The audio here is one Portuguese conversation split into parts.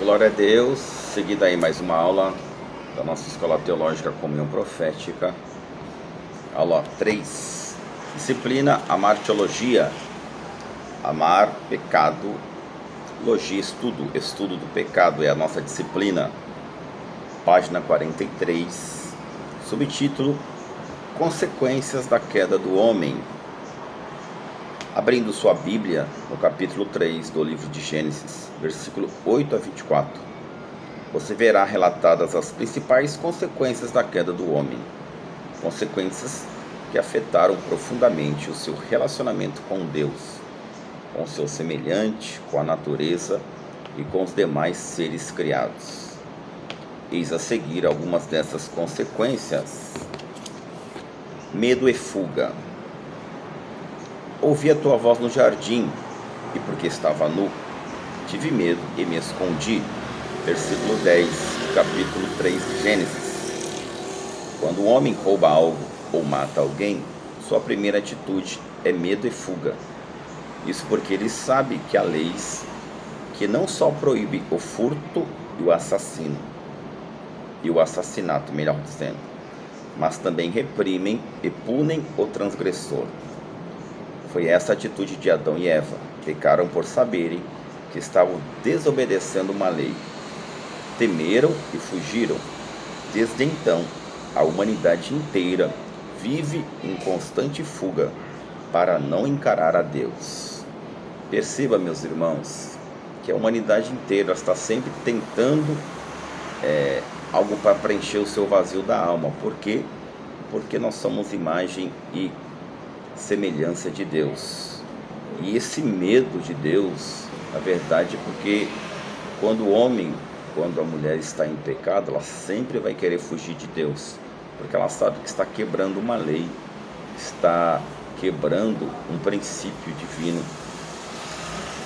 Glória a Deus, seguida aí mais uma aula da nossa Escola Teológica Comunhão Profética. Aula 3, disciplina Amar Teologia. Amar, pecado, logia, estudo do pecado é a nossa disciplina. Página 43, subtítulo Consequências da queda do homem. Abrindo sua Bíblia, no capítulo 3 do livro de Gênesis, versículo 8 a 24, você verá relatadas as principais consequências da queda do homem, consequências que afetaram profundamente o seu relacionamento com Deus, com o seu semelhante, com a natureza e com os demais seres criados. Eis a seguir algumas dessas consequências. Medo e fuga. Ouvi a tua voz no jardim, e porque estava nu, tive medo e me escondi. Versículo 10, capítulo 3 de Gênesis. Quando o homem rouba algo ou mata alguém, sua primeira atitude é medo e fuga. Isso porque ele sabe que há leis que não só proíbem o furto e o assassinato, melhor dizendo, mas também reprimem e punem o transgressor. Foi essa a atitude de Adão e Eva. Pecaram por saberem que estavam desobedecendo uma lei. Temeram e fugiram. Desde então, a humanidade inteira vive em constante fuga para não encarar a Deus. Perceba, meus irmãos, que a humanidade inteira está sempre tentando algo para preencher o seu vazio da alma. Por quê? Porque nós somos imagem e semelhança de Deus. E esse medo de Deus, na verdade, porque quando a mulher está em pecado, ela sempre vai querer fugir de Deus, porque ela sabe que está quebrando uma lei, está quebrando um princípio divino.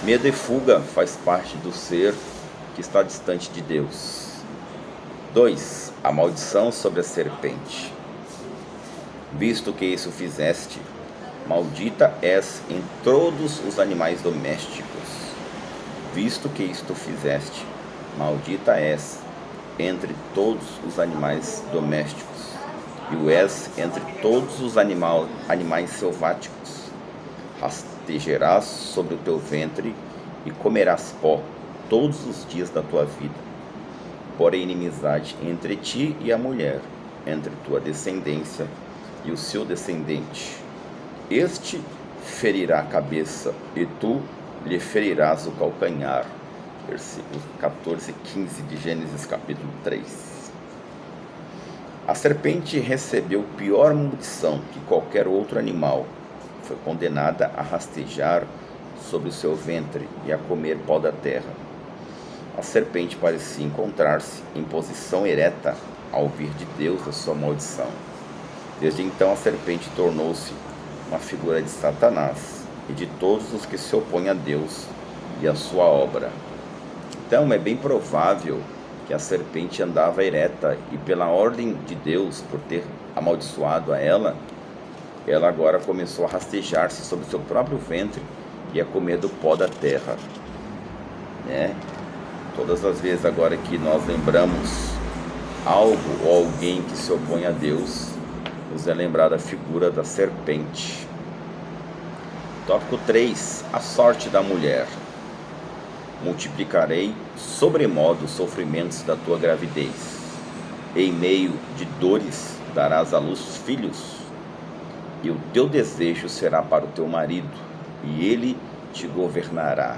Medo e fuga faz parte do ser que está distante de Deus. 2. A maldição sobre a serpente. Visto que isso fizeste, maldita és em todos os animais domésticos. Visto que isto fizeste, maldita és entre todos os animais domésticos, e o és entre todos os animais selváticos. Rastejarás sobre o teu ventre e comerás pó todos os dias da tua vida. Porém, inimizade entre ti e a mulher, entre tua descendência e o seu descendente. Este ferirá a cabeça, e tu lhe ferirás o calcanhar. Versículos 14 e 15 de Gênesis capítulo 3. A serpente recebeu pior maldição que qualquer outro animal. Foi condenada a rastejar sobre o seu ventre e a comer pó da terra. A serpente parecia encontrar-se em posição ereta ao ouvir de Deus a sua maldição. Desde então a serpente tornou-se uma figura de Satanás e de todos os que se opõem a Deus e a sua obra. Então é bem provável que a serpente andava ereta e pela ordem de Deus, por ter amaldiçoado a ela agora começou a rastejar-se sobre seu próprio ventre e a comer do pó da terra. Todas as vezes agora que nós lembramos algo ou alguém que se opõe a Deus, nos é lembrada a figura da serpente. Tópico 3. A sorte da mulher. Multiplicarei sobremodo os sofrimentos da tua gravidez. Em meio de dores darás à luz filhos, e o teu desejo será para o teu marido, e ele te governará.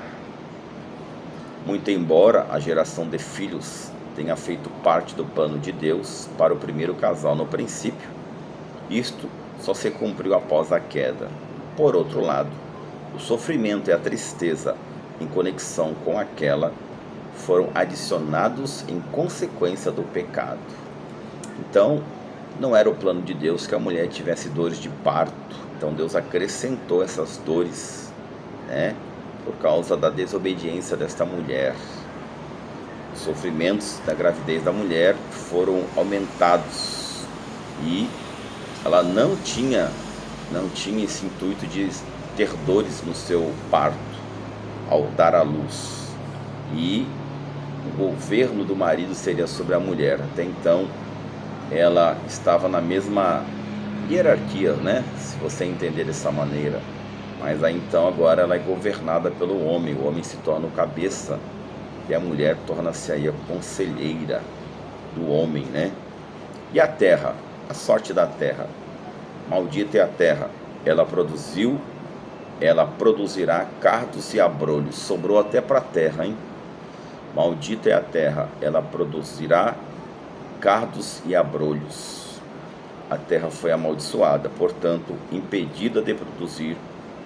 Muito embora a geração de filhos tenha feito parte do plano de Deus para o primeiro casal no princípio, isto só se cumpriu após a queda. Por outro lado, o sofrimento e a tristeza em conexão com aquela foram adicionados em consequência do pecado. Então, não era o plano de Deus que a mulher tivesse dores de parto. Então Deus acrescentou essas dores, por causa da desobediência desta mulher. Os sofrimentos da gravidez da mulher foram aumentados e ela não tinha esse intuito de ter dores no seu parto ao dar à luz. E o governo do marido seria sobre a mulher. Até então, ela estava na mesma hierarquia, né? Se você entender dessa maneira. Mas aí então agora ela é governada pelo homem. O homem se torna o cabeça e a mulher torna-se aí a conselheira do homem, né? E a terra, a sorte da terra. Maldita é a terra. Ela produzirá cardos e abrolhos. Sobrou até para a terra, hein? Maldita é a terra. Ela produzirá cardos e abrolhos. A terra foi amaldiçoada, portanto, impedida de produzir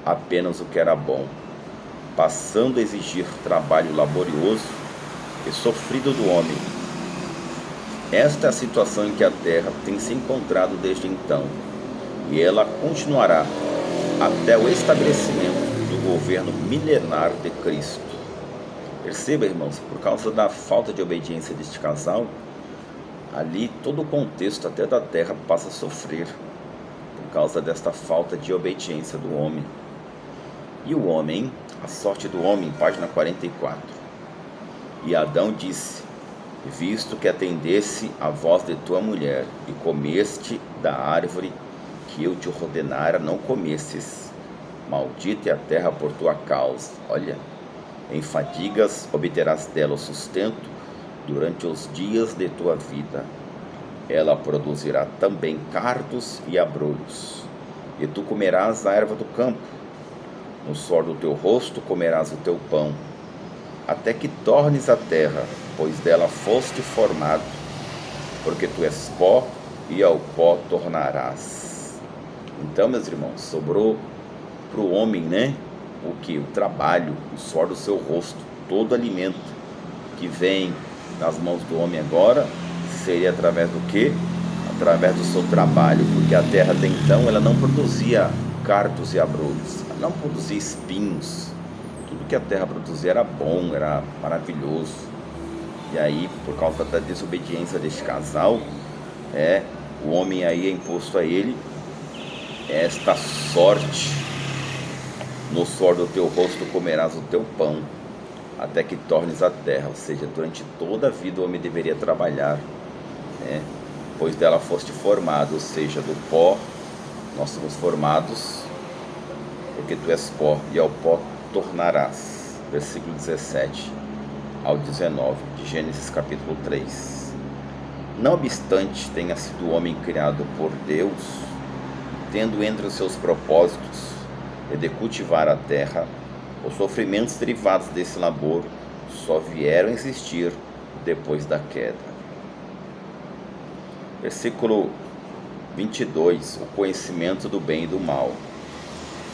apenas o que era bom, passando a exigir trabalho laborioso e sofrido do homem. Esta é a situação em que a terra tem se encontrado desde então, e ela continuará até o estabelecimento do governo milenar de Cristo. Perceba, irmãos, por causa da falta de obediência deste casal, ali todo o contexto até da terra passa a sofrer, por causa desta falta de obediência do homem. E o homem, a sorte do homem, página 44. E Adão disse: visto que atendesse à voz de tua mulher, e comeste da árvore que eu te ordenara não comesses, maldita é a terra por tua causa. Olha, em fadigas obterás dela o sustento durante os dias de tua vida. Ela produzirá também cardos e abrolhos, e tu comerás a erva do campo. No suor do teu rosto comerás o teu pão, até que tornes a terra, pois dela foste formado, porque tu és pó, e ao pó tornarás. Então, meus irmãos, sobrou para o homem, né? O que? O trabalho, o suor do seu rosto. Todo alimento que vem nas mãos do homem agora seria através do quê? Através do seu trabalho, porque a terra até então ela não produzia cardos e abrolhos, ela não produzia espinhos. Tudo que a terra produzia era bom, era maravilhoso. E aí, por causa da desobediência deste casal, o homem aí é imposto a ele esta sorte: no suor do teu rosto comerás o teu pão, até que tornes a terra. Ou seja, durante toda a vida o homem deveria trabalhar, né? Pois dela foste formado, ou seja, do pó nós somos formados, porque tu és pó, e ao pó tornarás. Versículo 17 ao 19 de Gênesis capítulo 3. Não obstante tenha sido o homem criado por Deus, tendo entre os seus propósitos de cultivar a terra, os sofrimentos derivados desse labor só vieram a existir depois da queda. Versículo 22, o conhecimento do bem e do mal.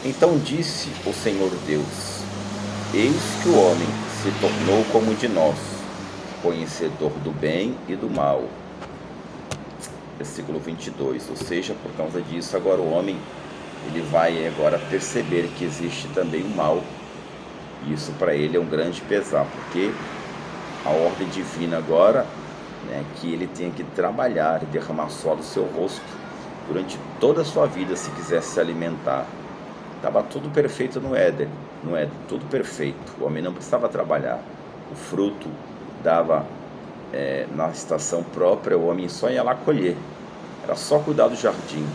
Então disse o Senhor Deus: eis que o homem se tornou como de nós, conhecedor do bem e do mal. Versículo 22, ou seja, por causa disso agora o homem ele vai agora perceber que existe também o mal. E isso para ele é um grande pesar, porque a ordem divina agora, né, que ele tenha que trabalhar e derramar suor do seu rosto durante toda a sua vida se quisesse se alimentar. Estava tudo perfeito no Éden, tudo perfeito. O homem não precisava trabalhar. O fruto dava na estação própria, o homem só ia lá colher. Era só cuidar do jardim.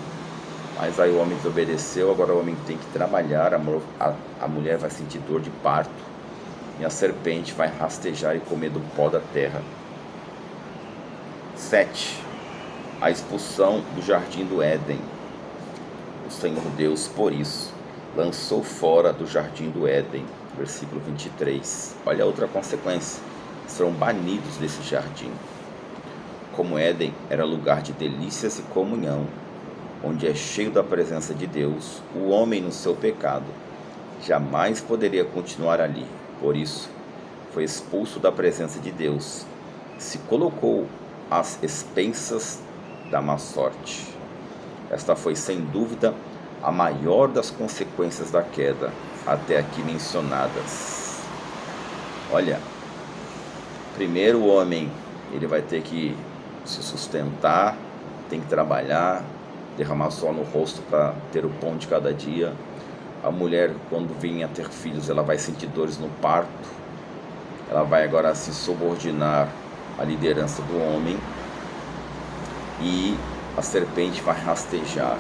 Mas aí o homem desobedeceu, agora o homem tem que trabalhar, a mulher vai sentir dor de parto, e a serpente vai rastejar e comer do pó da terra. 7. A expulsão do jardim do Éden. O Senhor Deus, por isso, lançou fora do jardim do Éden. Versículo 23. Olha a outra consequência: serão banidos desse jardim. Como Éden era lugar de delícias e comunhão, onde é cheio da presença de Deus, o homem no seu pecado jamais poderia continuar ali. Por isso, foi expulso da presença de Deus, se colocou às expensas da má sorte. Esta foi, sem dúvida, a maior das consequências da queda, até aqui mencionadas. Olha, primeiro o homem ele vai ter que se sustentar, tem que trabalhar, derramar suor no rosto para ter o pão de cada dia. A mulher, quando vem a ter filhos, ela vai sentir dores no parto, ela vai agora se subordinar à liderança do homem, e a serpente vai rastejar.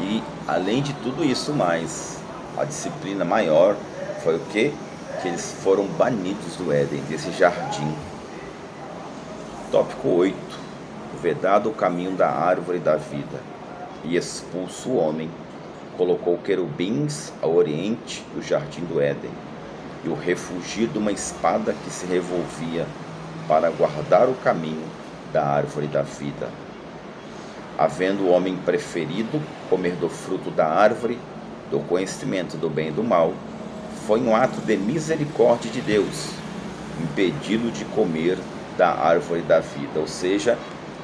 E além de tudo isso mais, a disciplina maior foi o quê? Que eles foram banidos do Éden, desse jardim. Tópico 8. Vedado o caminho da árvore da vida, e expulso o homem, colocou querubins ao oriente do jardim do Éden, e o refugio de uma espada que se revolvia para guardar o caminho da árvore da vida. Havendo o homem preferido comer do fruto da árvore, do conhecimento do bem e do mal, foi um ato de misericórdia de Deus, impedi-lo de comer da árvore da vida. Ou seja,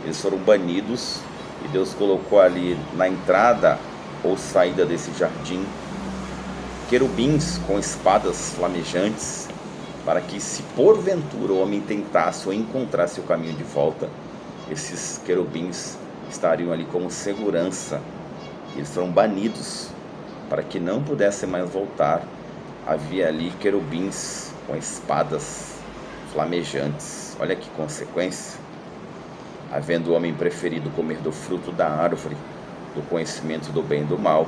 eles foram banidos, e Deus colocou ali na entrada ou saída desse jardim querubins com espadas flamejantes, para que, se porventura o homem tentasse ou encontrasse o caminho de volta, esses querubins estariam ali como segurança. Eles foram banidos para que não pudessem mais voltar. Havia ali querubins com espadas flamejantes. Olha que consequência. Havendo o homem preferido comer do fruto da árvore do conhecimento do bem e do mal,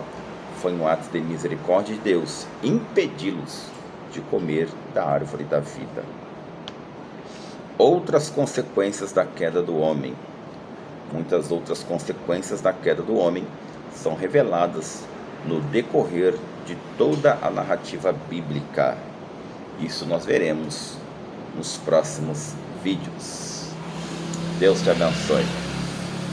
foi um ato de misericórdia de Deus impedi-los de comer da árvore da vida. Outras consequências da queda do homem. Muitas outras consequências da queda do homem são reveladas no decorrer de toda a narrativa bíblica. Isso nós veremos nos próximos vídeos. Deus te abençoe.